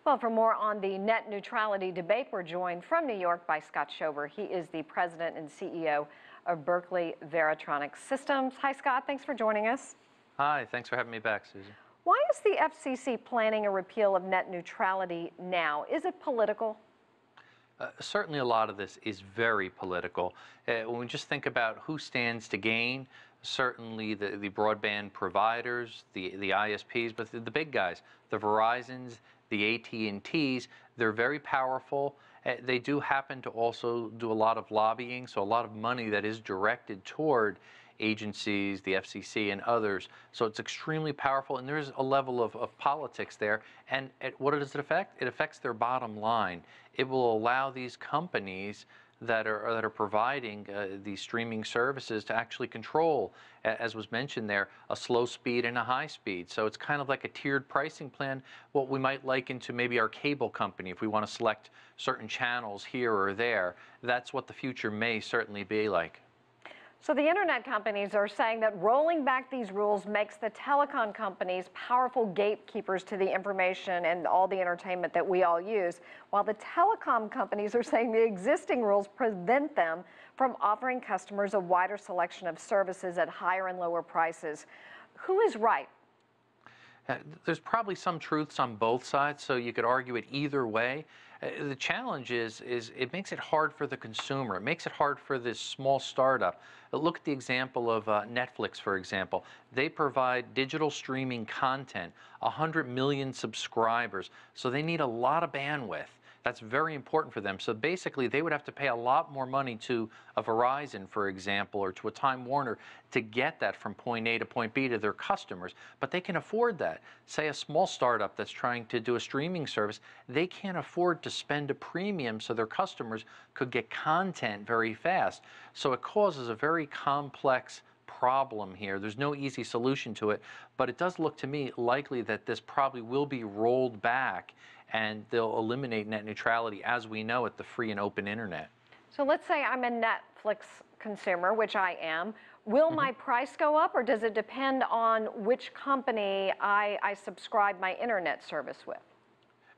Well, for more on the net neutrality debate, we're joined from New York by Scott Schober. He is the president and CEO of Berkeley Varitronics Systems. Hi, Scott. Thanks for joining us. Hi. Thanks for having me back, Susan. Why is the FCC planning a repeal of net neutrality now? Is it political? Certainly a lot of this is very political. When we just think about who stands to gain, certainly the broadband providers, the ISPs, but the big guys, the Verizons, the AT&Ts, they're very powerful. They do happen to also do a lot of lobbying, so a lot of money that is directed toward agencies, the FCC and others. So it's extremely powerful, and there's a level of politics there. And what does it affect? It affects their bottom line. It will allow these companies that are providing these streaming services to actually control, as was mentioned there, a slow speed and a high speed. So it's kind of like a tiered pricing plan, what we might liken to maybe our cable company if we want to select certain channels here or there. That's what the future may certainly be like. So the internet companies are saying that rolling back these rules makes the telecom companies powerful gatekeepers to the information and all the entertainment that we all use, while the telecom companies are saying the existing rules prevent them from offering customers a wider selection of services at higher and lower prices. Who is right? There's probably some truths on both sides, so you could argue it either way. The challenge is it makes it hard for the consumer. It makes it hard for this small startup. Look at the example of Netflix, for example. They provide digital streaming content, 100 million subscribers, so they need a lot of bandwidth. That's very important for them. So basically, they would have to pay a lot more money to a Verizon, for example, or to a Time Warner to get that from point A to point B to their customers. But they can afford that. Say a small startup that's trying to do a streaming service, they can't afford to spend a premium so their customers could get content very fast. So it causes a very complex problem here. There's no easy solution to it, but it does look to me likely that this probably will be rolled back and they'll eliminate net neutrality as we know it, the free and open internet. So let's say I'm a Netflix consumer, which I am. Will my price go up, or does it depend on which company I subscribe my internet service with?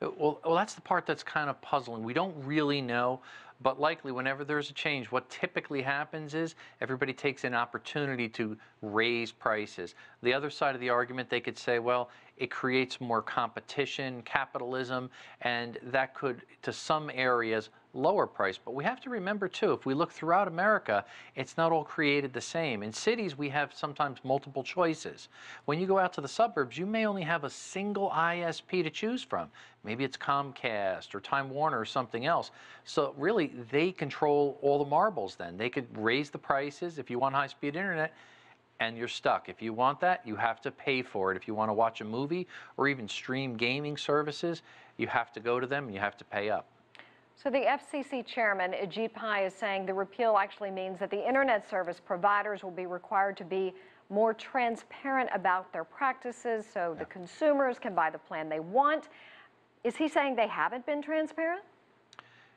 Well, that's the part that's kind of puzzling. We don't really know, but likely whenever there's a change, what typically happens is everybody takes an opportunity to raise prices. The other side of the argument, they could say, well, it creates more competition, capitalism, and that could, to some areas, lower price. But we have to remember, too, if we look throughout America, it's not all created the same. In cities, we have sometimes multiple choices. When you go out to the suburbs, you may only have a single ISP to choose from. Maybe it's Comcast or Time Warner or something else. So really, they control all the marbles then. They could raise the prices if you want high-speed internet, and you're stuck. If you want that, you have to pay for it. If you want to watch a movie or even stream gaming services, you have to go to them and you have to pay up. So the FCC Chairman GPI is saying the repeal actually means that the internet service providers will be required to be more transparent about their practices so the consumers can buy the plan they want. Is he saying they haven't been transparent?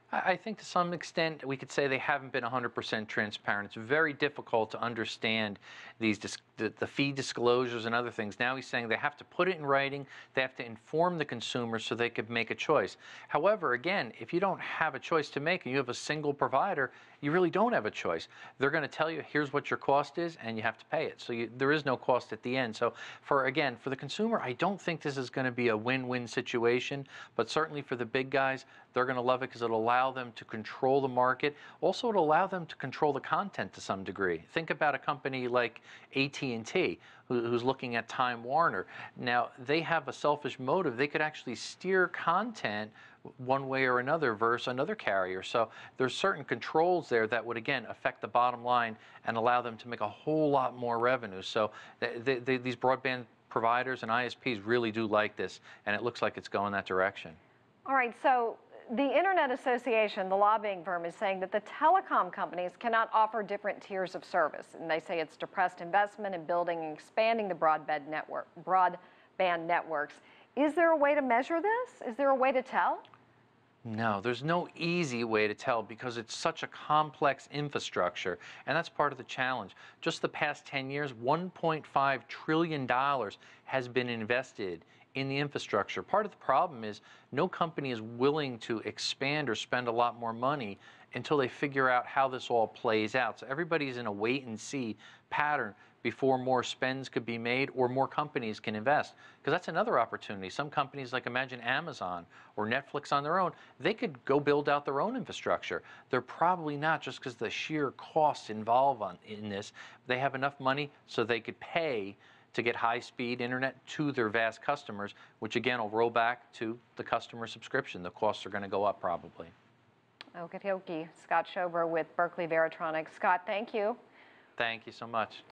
I think to some extent we could say they haven't been 100% transparent. It's very difficult to understand these the fee disclosures and other things. Now he's saying they have to put it in writing, they have to inform the consumer so they could make a choice. However, again, if you don't have a choice to make and you have a single provider, you really don't have a choice. They're going to tell you, here's what your cost is, and you have to pay it. So there is no cost at the end. So for the consumer, I don't think this is going to be a win-win situation, but certainly for the big guys, they're going to love it because it'll allow them to control the market. Also, it'll allow them to control the content to some degree. Think about a company like AT&T, who's looking at Time Warner. Now, they have a selfish motive. They could actually steer content one way or another versus another carrier. So there's certain controls there that would, again, affect the bottom line and allow them to make a whole lot more revenue. So these broadband providers and ISPs really do like this, and it looks like it's going that direction. All right, so the Internet Association, the lobbying firm, is saying that the telecom companies cannot offer different tiers of service. And they say it's depressed investment in building and expanding the broadband networks. Is there a way to measure this? Is there a way to tell? No, there's no easy way to tell because it's such a complex infrastructure, and that's part of the challenge. Just the past 10 years, $1.5 trillion has been invested in the infrastructure. Part of the problem is no company is willing to expand or spend a lot more money until they figure out how this all plays out. So everybody's in a wait and see pattern before more spends could be made or more companies can invest. Because that's another opportunity. Some companies, like imagine Amazon or Netflix on their own, they could go build out their own infrastructure. They're probably not, just because the sheer costs involved in this. They have enough money so they could pay to get high-speed internet to their vast customers, which again will roll back to the customer subscription. The costs are going to go up probably. Okie dokie. Scott Schober with Berkeley Varitronics. Scott, thank you. Thank you so much.